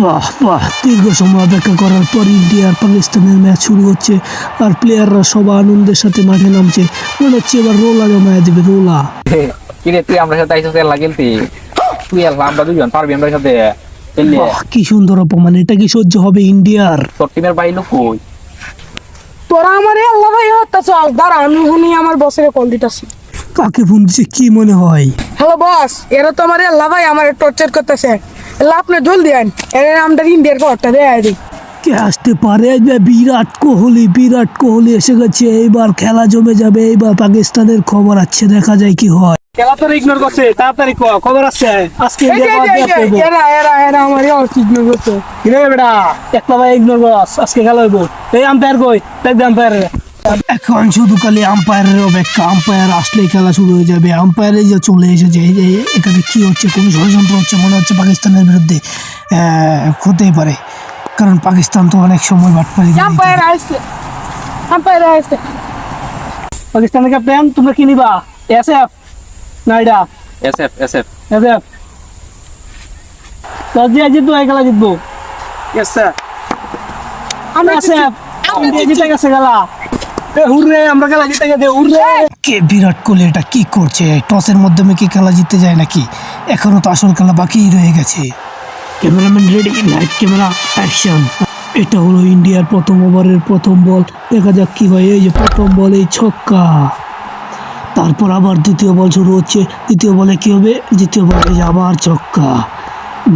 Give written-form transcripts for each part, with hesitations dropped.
বাহ বাহ, দীর্ঘ সময় অপেক্ষা করার পর ইন্ডিয়া আর পাকিস্তানের ম্যাচ শুরু হচ্ছে। আর প্লেয়াররা সবাই আনন্দের সাথে মাঠে নামছে। মনে হচ্ছে এবার রোলা জমায় দেবে, রোলা। কিরে তুই আমরা সাথে আইসা খেলা খেলতি, তুই আর আমরা দুজন পারবি আমরা সাথে খেললে? বাহ, কি সুন্দর অপমান! এটা কি সহ্য হবে ইন্ডিয়ার? তোর টিমের বাইরে লোক কই? তোরা আমার আল্লাহ ভাই হত্যা চল দাঁড়া, আমি শুনি আমার বসের কল দিতেছি। কাকে ফোন দিচ্ছে কি মনে হয়? হ্যালো বস, এরা তো আমার আল্লাহ ভাই আমার টর্চার করতেছে। এলা আপনি জলদি আন, এর আমরা ইন্ডিয়ার ঘরটা দেয় দিই। কে আসতে পারে? বিরাট কোহলি, বিরাট কোহলি এসে গেছে। এইবার খেলা জমে যাবে। এইবার পাকিস্তানের খবর আছে, দেখা যায় কি হয়। খেলা তো ইগনোর করছে, তাড়াতাড়ি খবর আছে আজকে এরা এরা এরা আমার ইগনোর করছে। কিরে বেটা, একটা ভাই ইগনোর করস, আজকে খেলা হইব। এই আম্পায়ার কই? দেখ আম্পায়ার। এখন শুধু খালি আম্পায়ারের অপেক্ষা। আম্পায়ার আসলেই খেলা শুরু হয়ে যাবে। আম্পায়ারে যে চলে এসেছে, এই যে এখানে কি হচ্ছে? কোন ষড়যন্ত্র হচ্ছে মনে হচ্ছে পাকিস্তানের বিরুদ্ধে। হতেই পারে, কারণ পাকিস্তান তো অনেক সময় বাটপারি করে। আম্পায়ার আসছে, আম্পায়ার আসছে। পাকিস্তানের ক্যাপ্টেন তোমরা কি নিবা? এসএফ না এটা? SF SF SF. তো যে জিতবো এই খেলা জিতবো। Yes sir. আমরা এসএফ ইন্ডিয়া জিতে গেছে খেলা। হুররে, আমরা খেলা জিতে গেছে, হুররে। কে বিরাট কোহলি এটা কি করছে? টসের মাধ্যমে কি খেলা জিততে যায় নাকি? এখনো তো আসল খেলা বাকিই রয়ে গেছে। Cameraman ready, light camera action. এটা হলো ইন্ডিয়ার প্রথম ওভারের প্রথম বল। দেখা যাক কি হয়। এই যে প্রথম বলেই ছক্কা। তারপর আবার দ্বিতীয় বল শুরু হচ্ছে। দ্বিতীয় বলে কি হবে? দ্বিতীয় বলে আবার ছক্কা।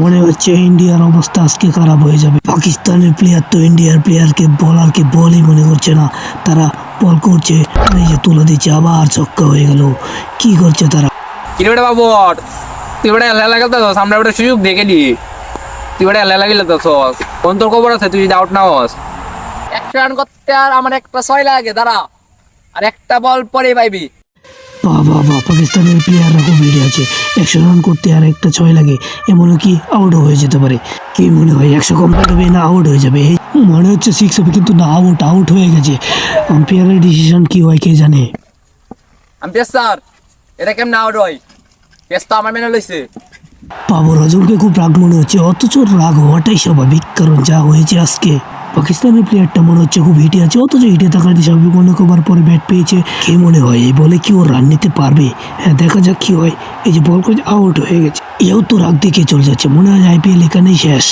মনে হচ্ছে ইন্ডিয়ার অবস্থা আজকে খারাপ হয়ে যাবে। পাকিস্তানের প্লেয়ার তো ইন্ডিয়ার প্লেয়ারকে বলারকে বলই মনে করছে না। তারা বল করছে, এই যে তুলে দিচ্ছে, আবার ছক্কা হয়ে গেল। কি করছে তারা? কিরে বেটা বাবু, তুই বেটা খেলা খেলতেছস, আমরা বেটা সুযোগ দেখে নি। তুই বেটা খেলা খেলতেছস, কোন তোর খবর আছে? তুই যদি আউট না হস, 100 রান করতে আর আমার একটা 6 লাগে, দাঁড়া আর একটা বল পরে পাইবি। বাহ বাহ বাহ, পাকিস্তানের প্লেয়াররা খুব রেডি আছে। 100 রান করতে আর একটা 6 লাগে, এমনও কি আউটও হয়ে যেতে পারে। কি মনে হয় 100 কমপ্লিট হবে না আউট হয়ে যাবে? মনে হচ্ছে 6 হবে, কিন্তু না, আউট হয়ে গেছে। আম্পায়ারের ডিসিশন কি হয় কে জানে। আম্পায়ার স্যার, এটা কেমন আউট হয়? কেস তো আমার মেনে লইছে। বাবর আজমকে খুব রাগ মনে হচ্ছে, অথচ রাগ হওয়াটাই স্বাভাবিক, কারণ যা হয়েছে আজকে। পাকিস্তানের প্লেয়ারটা মনে হচ্ছে খুব হিটে আছে, অথচ হিটে থাকার স্বাভাবিক। অনেক ওভার পরে ব্যাট পেয়েছে। কে মনে হয় এই বলে কি ও রান নিতে পারবে? হ্যাঁ, দেখা যাক কি হয়। এই যে বল করে আউট হয়ে গেছে, এও তো রাগ দেখে চলে যাচ্ছে। মনে হয় IPL এখানেই শেষ।